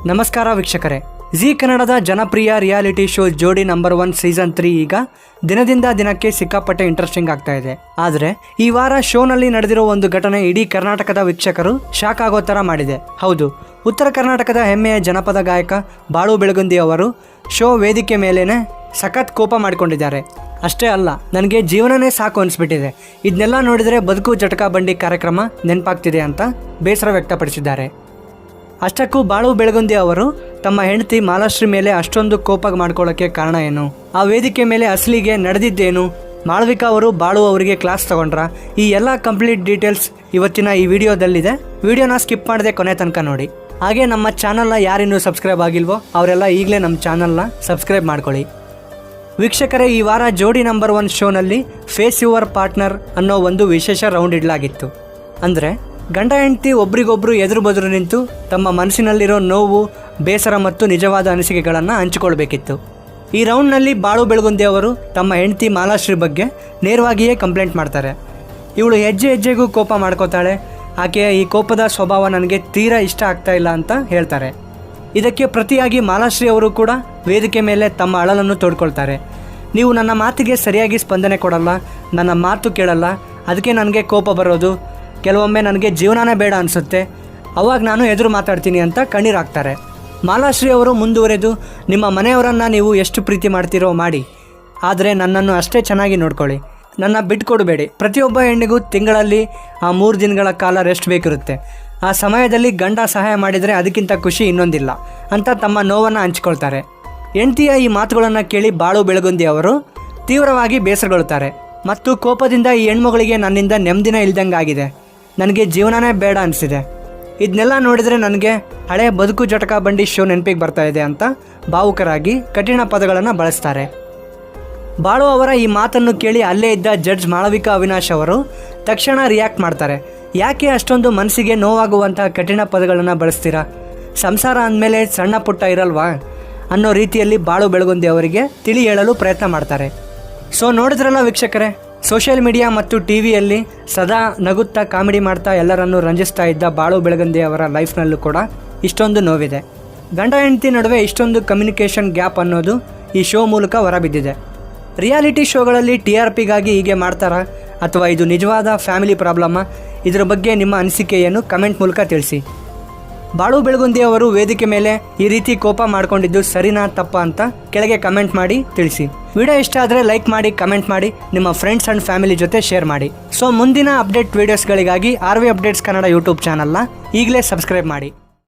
ನಮಸ್ಕಾರ ವೀಕ್ಷಕರೇ, ಜಿ ಕನ್ನಡದ ಜನಪ್ರಿಯ ರಿಯಾಲಿಟಿ ಶೋ ಜೋಡಿ ನಂಬರ್ 1 ಸೀಸನ್ 3 ಈಗ ದಿನದಿಂದ ದಿನಕ್ಕೆ ಸಿಕ್ಕಾಪಟ್ಟೆ ಇಂಟ್ರೆಸ್ಟಿಂಗ್ ಆಗ್ತಾ ಇದೆ. ಆದರೆ ಈ ವಾರ ಶೋನಲ್ಲಿ ನಡೆದಿರೋ ಒಂದು ಘಟನೆ ಇಡೀ ಕರ್ನಾಟಕದ ವೀಕ್ಷಕರು ಶಾಕ್ ಆಗೋ ಥರ ಮಾಡಿದೆ. ಹೌದು, ಉತ್ತರ ಕರ್ನಾಟಕದ ಹೆಮ್ಮೆಯ ಜನಪದ ಗಾಯಕ ಬಾಳು ಬೆಳಗುಂದಿ ಅವರು ಶೋ ವೇದಿಕೆ ಮೇಲೇನೆ ಸಖತ್ ಕೋಪ ಮಾಡಿಕೊಂಡಿದ್ದಾರೆ. ಅಷ್ಟೇ ಅಲ್ಲ, ನನಗೆ ಜೀವನನೇ ಸಾಕು ಅನಿಸ್ಬಿಟ್ಟಿದೆ, ಇದನ್ನೆಲ್ಲ ನೋಡಿದರೆ ಬದುಕು ಜಟಕಾ ಬಂಡಿ ಕಾರ್ಯಕ್ರಮ ನೆನಪಾಗ್ತಿದೆ ಅಂತ ಬೇಸರ ವ್ಯಕ್ತಪಡಿಸಿದ್ದಾರೆ. ಅಷ್ಟಕ್ಕೂ ಬಾಳು ಬೆಳಗುಂದಿ ಅವರು ತಮ್ಮ ಹೆಂಡತಿ ಮಾಲಾಶ್ರೀ ಮೇಲೆ ಅಷ್ಟೊಂದು ಕೋಪ ಮಾಡ್ಕೊಳ್ಳೋಕ್ಕೆ ಕಾರಣ ಏನು, ಆ ವೇದಿಕೆ ಮೇಲೆ ಅಸಲಿಗೆ ನಡೆದಿದ್ದೇನು, ಮಾಳವಿಕಾ ಅವರು ಬಾಳು ಅವರಿಗೆ ಕ್ಲಾಸ್ ತಗೊಂಡ್ರ, ಈ ಎಲ್ಲ ಕಂಪ್ಲೀಟ್ ಡೀಟೇಲ್ಸ್ ಇವತ್ತಿನ ಈ ವಿಡಿಯೋದಲ್ಲಿದೆ. ವಿಡಿಯೋನ ಸ್ಕಿಪ್ ಮಾಡದೆ ಕೊನೆ ತನಕ ನೋಡಿ. ಹಾಗೆ ನಮ್ಮ ಚಾನಲ್ನ ಯಾರಿನ್ನೂ ಸಬ್ಸ್ಕ್ರೈಬ್ ಆಗಿಲ್ವೋ ಅವರೆಲ್ಲ ಈಗಲೇ ನಮ್ಮ ಚಾನಲ್ನ ಸಬ್ಸ್ಕ್ರೈಬ್ ಮಾಡ್ಕೊಳ್ಳಿ. ವೀಕ್ಷಕರೇ, ಈ ವಾರ ಜೋಡಿ ನಂಬರ್ 1 ಶೋನಲ್ಲಿ ಫೇಸ್ ಯುವರ್ ಪಾರ್ಟ್ನರ್ ಅನ್ನೋ ಒಂದು ವಿಶೇಷ ರೌಂಡ್ ಇಡಲಾಗಿತ್ತು. ಅಂದರೆ ಗಂಡ ಹೆಂಡತಿ ಒಬ್ರಿಗೊಬ್ರು ಎದುರು ಬದುರು ನಿಂತು ತಮ್ಮ ಮನಸ್ಸಿನಲ್ಲಿರೋ ನೋವು, ಬೇಸರ ಮತ್ತು ನಿಜವಾದ ಅನಿಸಿಕೆಗಳನ್ನು ಹಂಚಿಕೊಳ್ಬೇಕಿತ್ತು. ಈ ರೌಂಡ್ನಲ್ಲಿ ಬಾಳು ಬೆಳಗುಂದಿ ಅವರು ತಮ್ಮ ಹೆಂಡತಿ ಮಾಲಾಶ್ರೀ ಬಗ್ಗೆ ನೇರವಾಗಿಯೇ ಕಂಪ್ಲೇಂಟ್ ಮಾಡ್ತಾರೆ. ಇವಳು ಹೆಜ್ಜೆ ಹೆಜ್ಜೆಗೂ ಕೋಪ ಮಾಡ್ಕೋತಾಳೆ, ಆಕೆಯ ಈ ಕೋಪದ ಸ್ವಭಾವ ನನಗೆ ತೀರಾ ಇಷ್ಟ ಆಗ್ತಾ ಇಲ್ಲ ಅಂತ ಹೇಳ್ತಾರೆ. ಇದಕ್ಕೆ ಪ್ರತಿಯಾಗಿ ಮಾಲಾಶ್ರೀ ಅವರು ಕೂಡ ವೇದಿಕೆ ಮೇಲೆ ತಮ್ಮ ಅಳಲನ್ನು ತೋಡ್ಕೊಳ್ತಾರೆ. ನೀವು ನನ್ನ ಮಾತಿಗೆ ಸರಿಯಾಗಿ ಸ್ಪಂದನೆ ಕೊಡಲ್ಲ, ನನ್ನ ಮಾತು ಕೇಳಲ್ಲ, ಅದಕ್ಕೆ ನನಗೆ ಕೋಪ ಬರೋದು, ಕೆಲವೊಮ್ಮೆ ನನಗೆ ಜೀವನನೇ ಬೇಡ ಅನಿಸುತ್ತೆ, ಅವಾಗ ನಾನು ಎದುರು ಮಾತಾಡ್ತೀನಿ ಅಂತ ಕಣ್ಣೀರಾಗ್ತಾರೆ. ಮಾಲಾಶ್ರೀ ಅವರು ಮುಂದುವರೆದು, ನಿಮ್ಮ ಮನೆಯವರನ್ನು ನೀವು ಎಷ್ಟು ಪ್ರೀತಿ ಮಾಡ್ತೀರೋ ಮಾಡಿ, ಆದರೆ ನನ್ನನ್ನು ಅಷ್ಟೇ ಚೆನ್ನಾಗಿ ನೋಡ್ಕೊಳ್ಳಿ, ನನ್ನ ಬಿಟ್ಕೊಡಬೇಡಿ. ಪ್ರತಿಯೊಬ್ಬ ಹೆಣ್ಣಿಗೂ ತಿಂಗಳಲ್ಲಿ 3 ದಿನಗಳ ಕಾಲ ರೆಸ್ಟ್ ಬೇಕಿರುತ್ತೆ, ಆ ಸಮಯದಲ್ಲಿ ಗಂಡ ಸಹಾಯ ಮಾಡಿದರೆ ಅದಕ್ಕಿಂತ ಖುಷಿ ಇನ್ನೊಂದಿಲ್ಲ ಅಂತ ತಮ್ಮ ನೋವನ್ನು ಹಂಚ್ಕೊಳ್ತಾರೆ. ಹೆಂಡತಿಯ ಈ ಮಾತುಗಳನ್ನು ಕೇಳಿ ಬಾಳು ಬೆಳಗುಂದಿ ಅವರು ತೀವ್ರವಾಗಿ ಬೇಸರಗೊಳ್ಳುತ್ತಾರೆ ಮತ್ತು ಕೋಪದಿಂದ, ಈ ಹೆಣ್ಮಗಳಿಗೆ ನನ್ನಿಂದ ನೆಮ್ಮದಿನೇ ಇಲ್ದಂಗಾಗಿದೆ, ನನಗೆ ಜೀವನನೇ ಬೇಡ ಅನಿಸಿದೆ, ಇದನ್ನೆಲ್ಲ ನೋಡಿದರೆ ನನಗೆ ಹಳೆ ಬದುಕು ಜಟಕಾ ಬಂಡಿ ಶೋ ನೆನಪಿಗೆ ಬರ್ತಾ ಇದೆ ಅಂತ ಭಾವುಕರಾಗಿ ಕಠಿಣ ಪದಗಳನ್ನು ಬಳಸ್ತಾರೆ. ಬಾಳು ಅವರ ಈ ಮಾತನ್ನು ಕೇಳಿ ಅಲ್ಲೇ ಇದ್ದ ಜಡ್ಜ್ ಮಾಳವಿಕಾ ಅವಿನಾಶ್ ಅವರು ತಕ್ಷಣ ರಿಯಾಕ್ಟ್ ಮಾಡ್ತಾರೆ. ಯಾಕೆ ಅಷ್ಟೊಂದು ಮನಸ್ಸಿಗೆ ನೋವಾಗುವಂಥ ಕಠಿಣ ಪದಗಳನ್ನು ಬಳಸ್ತೀರಾ, ಸಂಸಾರ ಅಂದಮೇಲೆ ಸಣ್ಣ ಪುಟ್ಟ ಇರಲ್ವಾ ಅನ್ನೋ ರೀತಿಯಲ್ಲಿ ಬಾಳು ಬೆಳಗುಂದಿ ಅವರಿಗೆ ತಿಳಿ ಹೇಳಲು ಪ್ರಯತ್ನ ಮಾಡ್ತಾರೆ. ಸೊ ನೋಡಿದ್ರಲ್ಲ ವೀಕ್ಷಕರೇ, ಸೋಷಿಯಲ್ ಮೀಡಿಯಾ ಮತ್ತು ಟಿವಿಯಲ್ಲಿ ಸದಾ ನಗುತ್ತಾ ಕಾಮಿಡಿ ಮಾಡ್ತಾ ಎಲ್ಲರನ್ನೂ ರಂಜಿಸ್ತಾ ಇದ್ದ ಬಾಳು ಬೆಳಗುಂದಿ ಅವರ ಲೈಫ್ನಲ್ಲೂ ಕೂಡ ಇಷ್ಟೊಂದು ನೋವಿದೆ. ಗಂಡ ಹೆಂಡತಿ ನಡುವೆ ಇಷ್ಟೊಂದು ಕಮ್ಯುನಿಕೇಷನ್ ಗ್ಯಾಪ್ ಅನ್ನೋದು ಈ ಶೋ ಮೂಲಕ ಹೊರಬಿದ್ದಿದೆ. ರಿಯಾಲಿಟಿ ಶೋಗಳಲ್ಲಿ TRPಗಾಗಿ ಹೀಗೆ ಮಾಡ್ತಾರಾ ಅಥವಾ ಇದು ನಿಜವಾದ ಫ್ಯಾಮಿಲಿ ಪ್ರಾಬ್ಲಮ್ಮಾ? ಇದರ ಬಗ್ಗೆ ನಿಮ್ಮ ಅನಿಸಿಕೆಯನ್ನು ಕಮೆಂಟ್ ಮೂಲಕ ತಿಳಿಸಿ. ಬಾಳು ಬೆಳಗುಂದಿ ಅವರು ವೇದಿಕೆ ಮೇಲೆ ಈ ರೀತಿ ಕೋಪ ಮಾಡ್ಕೊಂಡಿದ್ದು ಸರಿನಾ ತಪ್ಪಾ ಅಂತ ಕೆಳಗೆ ಕಮೆಂಟ್ ಮಾಡಿ ತಿಳಿಸಿ. ವಿಡಿಯೋ ಇಷ್ಟ ಆದರೆ ಲೈಕ್ ಮಾಡಿ, ಕಮೆಂಟ್ ಮಾಡಿ, ನಿಮ್ಮ ಫ್ರೆಂಡ್ಸ್ ಆ್ಯಂಡ್ ಫ್ಯಾಮಿಲಿ ಜೊತೆ ಶೇರ್ ಮಾಡಿ. ಸೊ ಮುಂದಿನ ಅಪ್ಡೇಟ್ ವೀಡಿಯೋಸ್ಗಳಿಗಾಗಿ RV ಅಪ್ಡೇಟ್ಸ್ ಕನ್ನಡ ಯೂಟ್ಯೂಬ್ ಚಾನಲ್ನ ಈಗಲೇ ಸಬ್ಸ್ಕ್ರೈಬ್ ಮಾಡಿ.